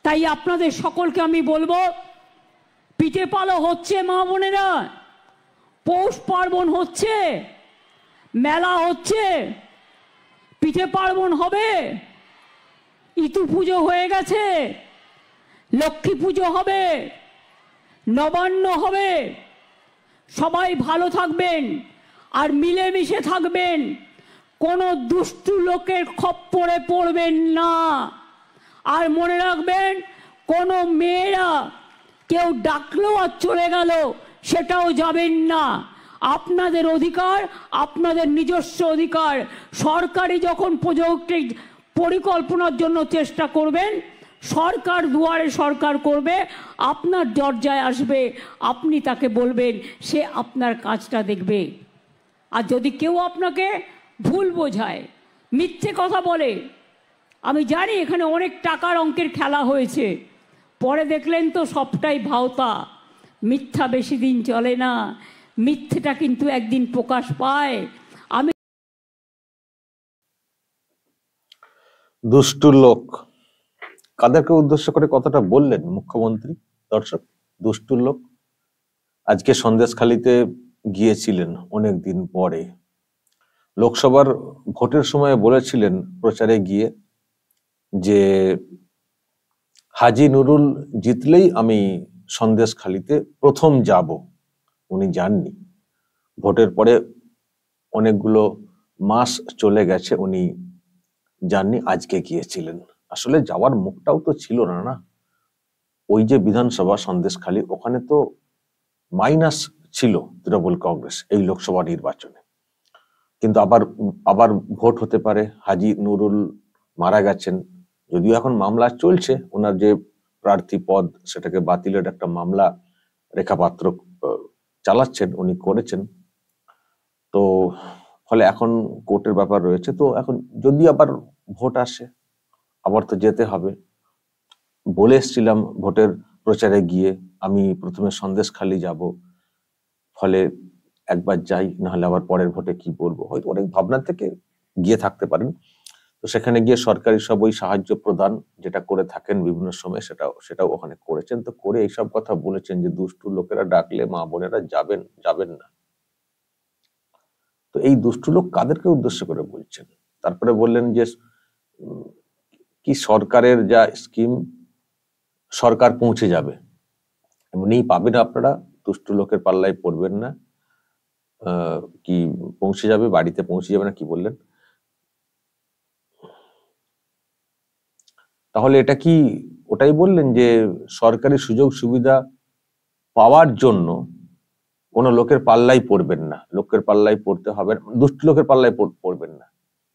তাই আপনাদের সকলকে আমি বলবো, পিঠে পালো হচ্ছে মা বোনেরা, পৌষ পার্বণ হচ্ছে, মেলা হচ্ছে, পিঠে পার্বণ হবে, ইতু পুজো হয়ে গেছে, লক্ষ্মী পুজো হবে, নবান্ন হবে। সবাই ভালো থাকবেন আর মিলেমিশে থাকবেন, কোনো দুষ্টু লোকের খপ্পরে পড়বেন না। আর মনে রাখবেন, কোনো মেয়েরা কেউ ডাকলো আর চলে গেল সেটাও যাবেন না। আপনাদের অধিকার, আপনাদের নিজস্ব অধিকার। সরকারি যখন প্রজেক্টের পরিকল্পনার জন্য চেষ্টা করবেন, সরকার দুয়ারে সরকার করবে, আপনার দরজায় আসবে, আপনি তাকে বলবেন, সে আপনার কাজটা দেখবে। আর যদি কেউ আপনাকে ভুল বোঝায়, মিথ্যে কথা বলে, আমি জানি এখানে অনেক টাকার অঙ্কের খেলা হয়েছে, পরে দেখলেন তো সবটাই ভাওতা। মিথ্যা বেশি দিন চলে না, মিথ্যেটা কিন্তু একদিন প্রকাশ পায়। আমি দুষ্টু লোক কাদেরকে উদ্দেশ্য করে কথাটা বললেন মুখ্যমন্ত্রী? দর্শক, দুষ্টু লোক আজকে সন্দেশখালীতে গিয়েছিলেন অনেক দিন পরে। লোকসভার ভোটের সময় বলেছিলেন প্রচারে গিয়ে যে হাজি নুরুল জিতলেই আমি সন্দেশখালীতে প্রথম যাব। উনি যাননি। ভোটের পরে অনেকগুলো মাস চলে গেছে, উনি যাননি, আজকে গিয়েছিলেন। আসলে যাওয়ার মুখটাও তো ছিল না। না, ওই যে বিধানসভা সন্দেশখালী, ওখানে তো মাইনাস ছিল তৃণমূল কংগ্রেস এই লোকসভা নির্বাচনে। কিন্তু আবার আবার ভোট হতে পারে। হাজি নুরুল মারা গেছেন, যদিও এখন মামলা চলছে, ওনার যে প্রার্থী পদ সেটাকে বাতিলের একটা মামলা রেখাপাত্র চালাচ্ছেন, উনি করেছেন। তো ফলে এখন কোর্টের ব্যাপার রয়েছে। তো এখন যদি আবার ভোট আসে, আবার তো যেতে হবে। বলে এসছিলাম ভোটের প্রচারে গিয়ে আমি প্রথমে সন্দেশখালী যাব, ফলে একবার যাই, নাহলে আবার পরের ভোটে কি বলবো, হয়তো অনেক ভাবনা থেকে গিয়ে থাকতে পারেন। তো সেখানে গিয়ে সরকারি সব ওই সাহায্য প্রদান যেটা করে থাকেন বিভিন্ন সময়, সেটাও ওখানে করেছেন। তো করে এইসব কথা বলেছেন যে দুষ্টু লোকেরা ডাকলে মা বোনেরা যাবেন না। তো এই দুষ্টু লোক কাদেরকে উদ্দেশ্য করে বলছেন? তারপরে বললেন যে কি সরকারের যা স্কিম সরকার পৌঁছে যাবে, এমনিই পাবেন আপনারা, দুষ্টু লোকের পাল্লায় পড়বেন না। কি পৌঁছে যাবে, বাড়িতে পৌঁছে যাবে না কি বললেন? তাহলে এটা কি ওটাই বললেন যে সরকারি সুযোগ সুবিধা পাওয়ার জন্য কোনো লোকের পাল্লায় পড়বেন না, লোকের পাল্লায় পড়তে হবে, দুষ্টু লোকের পাল্লায় পড়বেন না,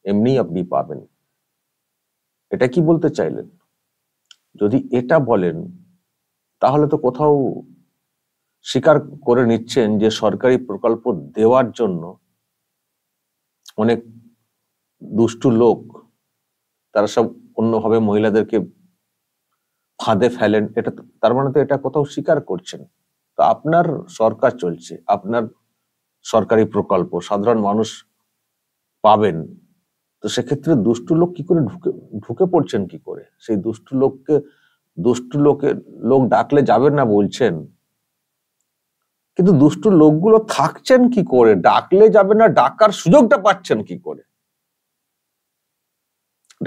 এমনি আপনি পাবেন? এটা কি বলতে চাইলেন? যদি এটা বলেন তাহলে তো কোথাও স্বীকার করে নিচ্ছেন যে সরকারি প্রকল্প দেওয়ার জন্য অনেক দুষ্টু লোক তারা সব অন্যভাবে মহিলাদেরকে ফাঁদে ফেলেন। এটা তার মানে তো এটা কোথাও স্বীকার করছেন। তো আপনার সরকার চলছে, আপনার সরকারি প্রকল্প সাধারণ মানুষ পাবেন, তো সেক্ষেত্রে দুষ্টু লোক কি করে ঢুকে পড়ছেন কি করে? সেই দুষ্টু লোক ডাকলে যাবেন না বলছেন, কিন্তু দুষ্টু লোকগুলো থাকছেন কি করে? ডাকলে যাবেন না, ডাকার সুযোগটা পাচ্ছেন কি করে?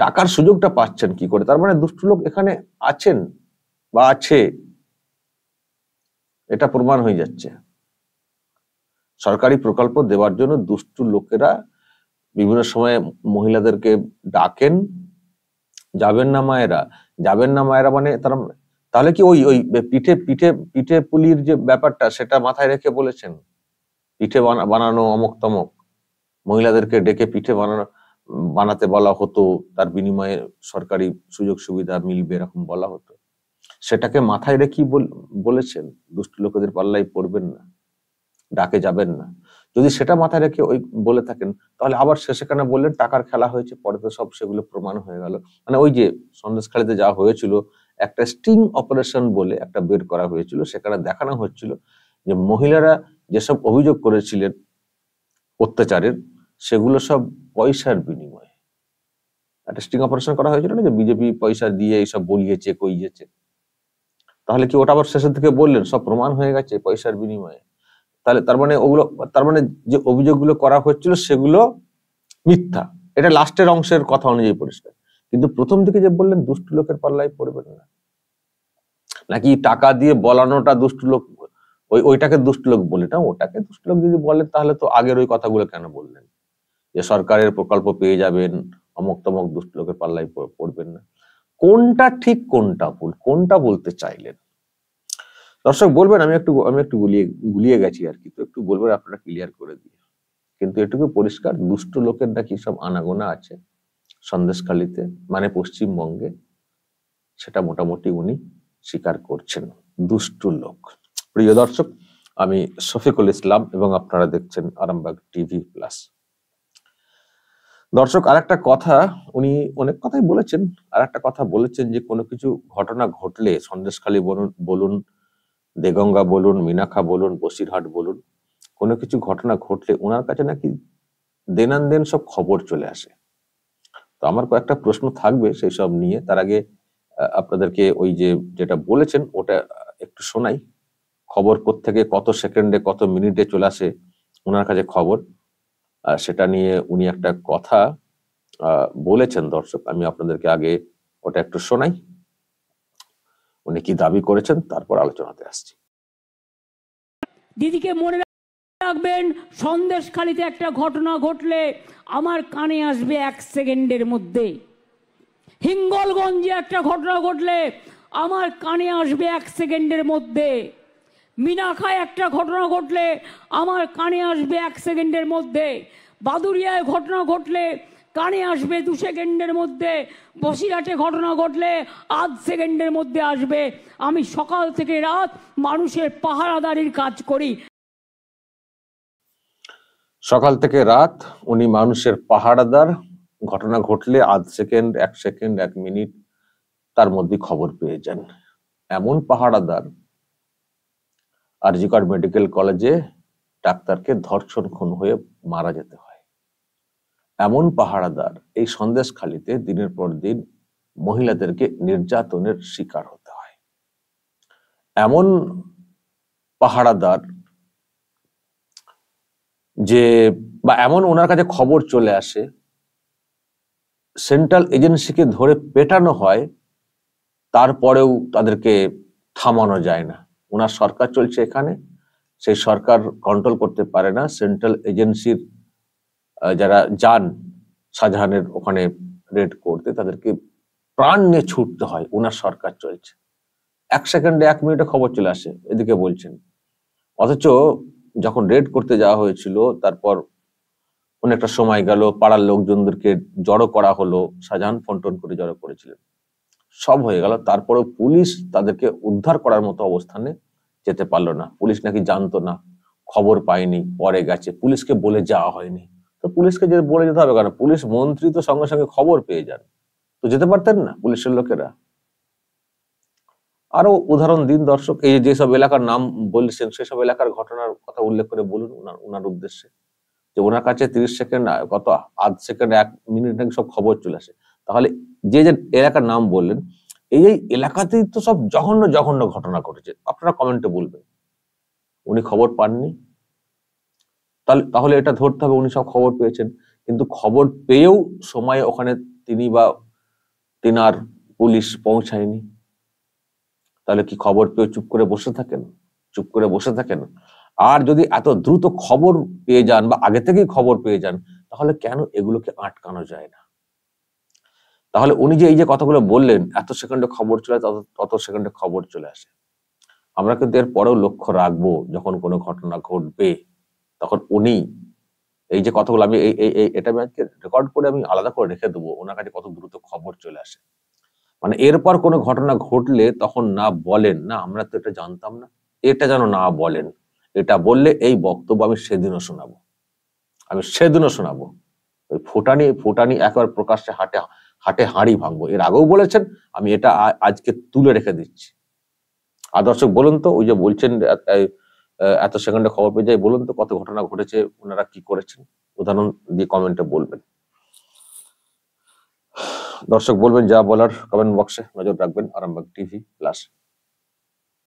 ডাকার সুযোগটা পাচ্ছেন কি করে? তার মানে দুষ্টু লোক এখানে আছেন বা আছে, এটা প্রমাণ হয়ে যাচ্ছে। সরকারি প্রকল্প দেওয়ার জন্য দুষ্টু লোকেরা বিভিন্ন সময় মহিলাদেরকে ডাকেন, যাবেন না মায়েরা, যাবেন না মায়েরা মানে তাহলে কি ওই ওই পিঠে পিঠে পিঠে পুলির যে ব্যাপারটা সেটা মাথায় রেখে বলেছেন? পিঠে বানানো অমক তমক, মহিলাদেরকে ডেকে পিঠে বানাতে বলা হতো, তার বিনিময়ে সরকারি সুযোগ সুবিধা মিলবে এরকম বলা হতো, সেটাকে মাথায় রেখেই বলেছেন দুষ্টু লোকেদের পাল্লায় পড়বেন না, ডাকে যাবেন না। যদি সেটা মাথায় রেখে ওই বলে থাকেন, তাহলে আবার সেখানে বললেন টাকার খেলা হয়েছে, পরে তো সব সেগুলো প্রমাণ হয়ে গেল। মানে ওই যে সন্দেশখালীতে যা হয়েছিল, একটা স্টিং অপারেশন বলে একটা বের করা হয়েছিল, সেখানে দেখানো হচ্ছিল যে মহিলারা যেসব অভিযোগ করেছিলেন অত্যাচারের, সেগুলো সব পয়সার বিনিময়ে। একটা স্টিং অপারেশন করা হয়েছিল না, যে বিজেপি পয়সা দিয়ে এইসব বলিয়েছে কইয়েছে। তাহলে কি ওটা আবার শেষের দিকে বললেন সব প্রমাণ হয়ে গেছে পয়সার বিনিময়ে? তাহলে তার মানে ওগুলো, তার মানে যে অভিযোগগুলো করা হচ্ছিল সেগুলো মিথ্যা। এটা লাস্টের অংশের কথা অনুযায়ী পরিষ্কার। কিন্তু প্রথম দিকে যে বললেন দুষ্ট লোকের পাল্লায় পড়বেন না, নাকি টাকা দিয়ে বলানোটা দুষ্ট লোক, ওইটাকে দুষ্ট লোক বলে না, ওটাকে দুষ্ট লোক যদি বলেন তাহলে তো আগের ওই কথাগুলো কেন বললেন যে সরকারের প্রকল্প পেয়ে যাবেন, অমুক তমক দুষ্ট লোকের পাল্লায় পড়বেন না? কোনটা ঠিক কোনটা ভুল, কোনটা বলতে চাইলেন? দর্শক বলবেন আমি একটু গুলিয়ে গেছি আর কি, তো একটু বলবেন আপনারা ক্লিয়ার করে দিয়ে। কিন্তু এটুকু পরিষ্কার, দুষ্ট লোকের নাকি সব আনাগোনা আছে সন্দেশখালীতে, মানে পশ্চিমবঙ্গে, সেটা মোটামুটি উনি স্বীকার করছেন, দুষ্ট লোক। প্রিয় দর্শক, আমি শফিকুল ইসলাম এবং আপনারা দেখছেন আরামবাগ টিভি প্লাস। দর্শক, আরেকটা কথা, উনি অনেক কথাই বলেছেন, আরেকটা কথা বলেছেন যে কোনো কিছু ঘটনা ঘটলে, সন্দেশখালী বলুন, দেগঙ্গা বলুন, মিনাখা বলুন, বসিরহাট বলুন, কোনো কিছু ঘটনা ঘটলে ওনার কাছে নাকি দেনান সব খবর চলে আসে। তো আমার কয়েকটা প্রশ্ন থাকবে সেই সব নিয়ে। তার আগে আপনাদেরকে ওই যেটা বলেছেন ওটা একটু শোনাই। খবর কোত্থেকে কত সেকেন্ডে কত মিনিটে চলে আসে ওনার কাছে খবর, সেটা নিয়ে উনি একটা কথা বলেছেন। দর্শক, আমি আপনাদেরকে আগে ওটা একটু শোনাই, উনি কি দাবি করেছেন, তারপর আলোচনাতে আসছি। দিদিকে মনে রাখবেন, সন্দেশখালীতে একটা ঘটনা ঘটলে আমার কানে আসবে 1 সেকেন্ডের মধ্যে। হিঙ্গলগঞ্জে একটা ঘটনা ঘটলে আমার কানে আসবে 1 সেকেন্ডের মধ্যে। মিনাখায় একটা ঘটনা ঘটলে আমার কানে আসবে 1 সেকেন্ডের মধ্যে। বাদুরিয়ায় ঘটনা ঘটলে কানে আসবে 2 সেকেন্ডের মধ্যে। বসিরহাটে ঘটনা ঘটলে 8 সেকেন্ডের মধ্যে আসবে। আমি সকাল থেকে রাত মানুষের পাহারাদারির কাজ করি। সকাল থেকে রাত উনি মানুষের পাহারাদার, ঘটনা ঘটলে 8 সেকেন্ড, 1 সেকেন্ড, 1 মিনিট তার মধ্যে খবর পেয়ে যান। এমন পাহারাদার আরজিকর মেডিকেল কলেজে ডাক্তারকে ধর্ষণ খুন হয়ে মারা যেতে হয়। এমন পাহারাদার এই সন্দেশখালীতে দিনের পর দিন মহিলাদেরকে নির্যাতনের শিকার হতে হয়। এমন পাহারাদার বা এমন ওনার কাছে খবর চলে আসে, সেন্ট্রাল এজেন্সিকে ধরে পেটানো হয়, তারপরেও তাদেরকে থামানো যায় না। ওনার সরকার চলছে এখানে, সেই সরকার কন্ট্রোল করতে পারে না। সেন্ট্রাল এজেন্সির যারা যান শাহজাহানের ওখানে রেড করতে, তাদেরকে প্রাণ নিয়ে ছুটতে হয়। ওনার সরকার চলছে, 1 সেকেন্ডে 1 মিনিটে খবর চলে আসে, এদিকে বলছেন। অথচ যখন রেড করতে যাওয়া হয়েছিল, তারপর অনেকটা সময় গেল, পাড়ার লোকজনদেরকে জড়ো করা হলো, শাহজাহান ফোন টোন করে জড়ো করেছিলেন, সব হয়ে গেল, তারপরেও পুলিশ তাদেরকে উদ্ধার করার মতো অবস্থানে যেতে পারলো না। পুলিশ নাকি জানতো না, খবর পায়নি, পরে গেছে, পুলিশকে বলে যাওয়া হয়নি। তো পুলিশকে যে বলে যেতে হবে কেন? পুলিশ মন্ত্রী তো সঙ্গে সঙ্গে খবর পেয়ে যান, তো যেতে পারতেন না পুলিশের লোকেরা? আরো উদাহরণ দিন দর্শক, এই যেসব এলাকার নাম বলছেন সেসব এলাকার ঘটনার কথা উল্লেখ করে বলুন ওনার উদ্দেশ্যে, যে ওনার কাছে 30 সেকেন্ড, কত 8 সেকেন্ড, 1 মিনিট নাকি সব খবর চলে আসে। তাহলে যে এলাকার নাম বললেন, এই এলাকাতেই তো সব জঘন্য জঘন্য ঘটনা ঘটেছে। আপনারা কমেন্টে বলবেন উনি খবর পাননি, তাহলে এটা ধরতে হবে উনি সব খবর পেয়েছেন। কিন্তু খবর পেয়েও সময় ওখানে তিনি বা তিনার পুলিশ পৌঁছায়নি। তাহলে কি খবর পেয়ে চুপ করে বসে থাকেন? আর যদি এত দ্রুত খবর পেয়ে যান বা আগে থেকেই খবর পেয়ে যান, তাহলে কেন এগুলোকে আটকানো যায় না? তাহলে উনি যে এই যে কথাগুলো বললেন, এত সেকেন্ডে খবর চলে, তত সেকেন্ডে খবর চলে আসে। আমরা কিন্তু এর পরেও লক্ষ্য রাখবো, যখন কোনো ঘটনা ঘটবে তখন উনি এই যে কথাগুলো, আমি এটা আমি আজকে রেকর্ড করে আমি আলাদা করে রেখে দেবো, ওনার কাছে কত দ্রুত খবর চলে আসে। মানে এরপর কোনো ঘটনা ঘটলে তখন না বলেন না আমরা তো এটা জানতাম না, এটা যেন না বলেন। এটা বললে এই বক্তব্য আমি সেদিনও শোনাবো। ওই ফুটানি একবার প্রকাশ্যে হাটে হাঁড়ি ভাঙবো। এর আগেও বলেছেন, আমি এটা আজকে তুলে রেখে দিচ্ছি। আর দর্শক বলুন তো, ওই যে বলছেন এত সেকেন্ডে খবর পেয়ে যায়, বলুন তো কত ঘটনা ঘটেছে, ওনারা কি করেছেন, উদাহরণ দিয়ে কমেন্টে বলবেন। দর্শক বলবেন যা বলার, কমেন্ট বক্সে নজর রাখবেন। Arambagh TV plus.